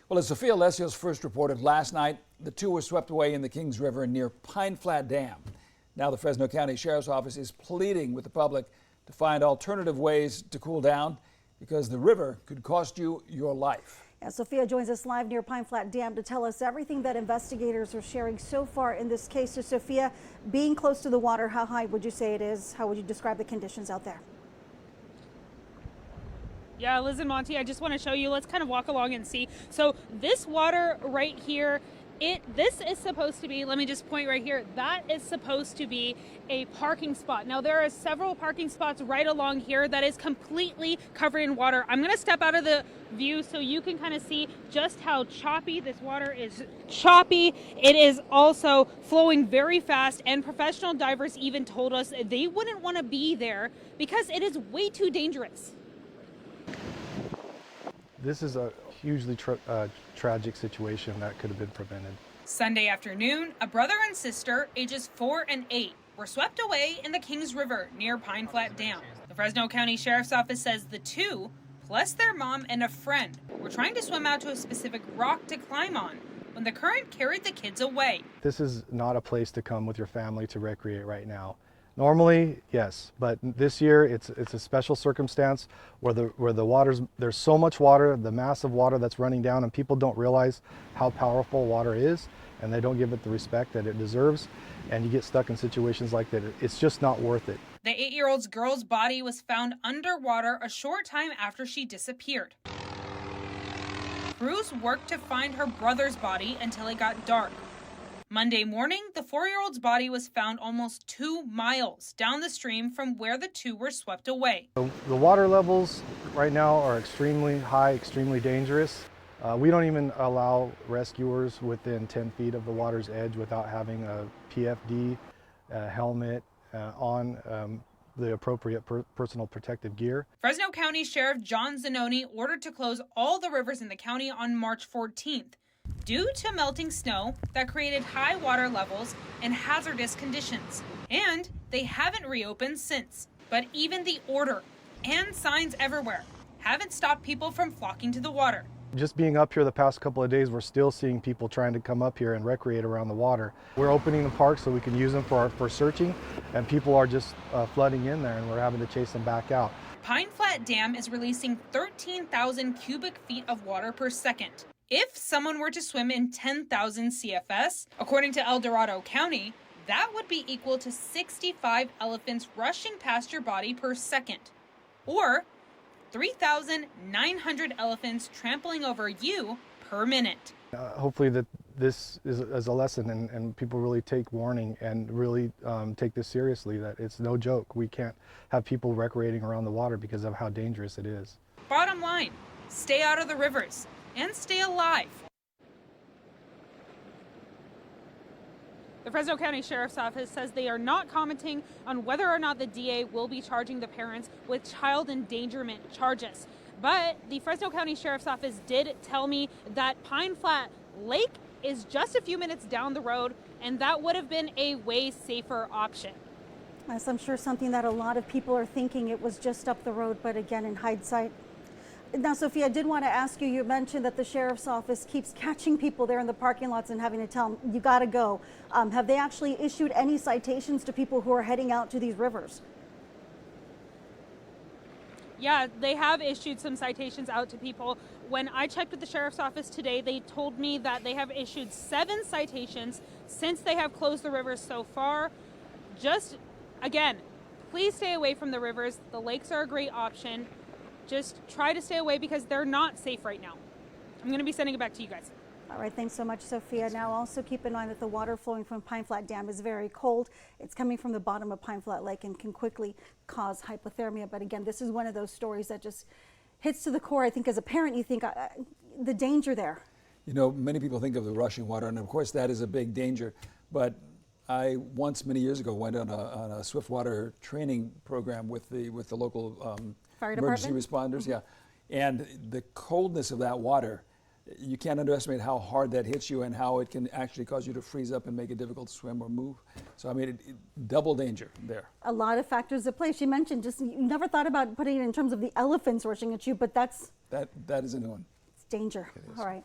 Well, as Sophia Lesseos first reported last night, the two were swept away in the Kings River near Pine Flat Dam. Now the Fresno County Sheriff's Office is pleading with the public to find alternative ways to cool down because the river could cost you your life. Yeah, Sophia joins us live near Pine Flat Dam to tell us everything that investigators are sharing so far in this case. So Sophia, being close to the water, how high would you say it is? How would you describe the conditions out there? Yeah, Liz and Monty, I just want to show you. Let's kind of walk along and see. So this water right here, this is supposed to be, let me just point right here, that is supposed to be a parking spot. Now there are several parking spots right along here that is completely covered in water. I'm going to step out of the view so you can kind of see just how choppy this water is. Choppy. It is also flowing very fast, and professional divers even told us they wouldn't want to be there because it is way too dangerous. This is a hugely tragic situation that could have been prevented. Sunday afternoon, a brother and sister, ages 4 and 8, were swept away in the Kings River near Pine Flat Dam. The Fresno County Sheriff's Office says the two, plus their mom and a friend, were trying to swim out to a specific rock to climb on when the current carried the kids away. This is not a place to come with your family to recreate right now. Normally, yes, but this year it's a special circumstance where there's so much water, the massive water that's running down, and people don't realize how powerful water is, and they don't give it the respect that it deserves, and you get stuck in situations like that. It's just not worth it. The 8-year-old girl's body was found underwater a short time after she disappeared. Crews worked to find her brother's body until it got dark. Monday morning, the 4-year-old's body was found almost 2 miles down the stream from where the two were swept away. The water levels right now are extremely high, extremely dangerous. We don't even allow rescuers within 10 feet of the water's edge without having a PFD helmet on the appropriate personal protective gear. Fresno County Sheriff John Zanoni ordered to close all the rivers in the county on March 14th. Due to melting snow that created high water levels and hazardous conditions. And they haven't reopened since. But even the order and signs everywhere haven't stopped people from flocking to the water. Just being up here the past couple of days, we're still seeing people trying to come up here and recreate around the water. We're opening the park so we can use them for searching, and people are just flooding in there, and we're having to chase them back out. Pine Flat Dam is releasing 13,000 cubic feet of water per second. If someone were to swim in 10,000 CFS, according to El Dorado County, that would be equal to 65 elephants rushing past your body per second, or 3,900 elephants trampling over you per minute. Hopefully that this is a lesson and people really take warning and really take this seriously, that it's no joke. We can't have people recreating around the water because of how dangerous it is. Bottom line, stay out of the rivers and stay alive. The Fresno County Sheriff's Office says they are not commenting on whether or not the DA will be charging the parents with child endangerment charges. But the Fresno County Sheriff's Office did tell me that Pine Flat Lake is just a few minutes down the road, and that would have been a way safer option. Yes, I'm sure something that a lot of people are thinking it was just up the road, but again, in hindsight. Now, Sophia, I did want to ask you, you mentioned that the Sheriff's Office keeps catching people there in the parking lots and having to tell them, you got to go. Have they actually issued any citations to people who are heading out to these rivers? Yeah, they have issued some citations out to people. When I checked with the Sheriff's Office today, they told me that they have issued 7 citations since they have closed the rivers so far. Just, again, please stay away from the rivers. The lakes are a great option. Just try to stay away because they're not safe right now. I'm going to be sending it back to you guys. All right, thanks so much, Sophia. Now also keep in mind that the water flowing from Pine Flat Dam is very cold. It's coming from the bottom of Pine Flat Lake and can quickly cause hypothermia. But again, this is one of those stories that just hits to the core. I think as a parent, you think the danger there. You know, many people think of the rushing water, and of course that is a big danger. But I once, many years ago, went on a swiftwater training program with the local Fire emergency department? responders, yeah. And the coldness of that water, you can't underestimate how hard that hits you and how it can actually cause you to freeze up and make it difficult to swim or move. So I mean, double danger there. A lot of factors at play. She mentioned just you never thought about putting it in terms of the elephants rushing at you, but that is That is a new one. it's danger. It is. All right.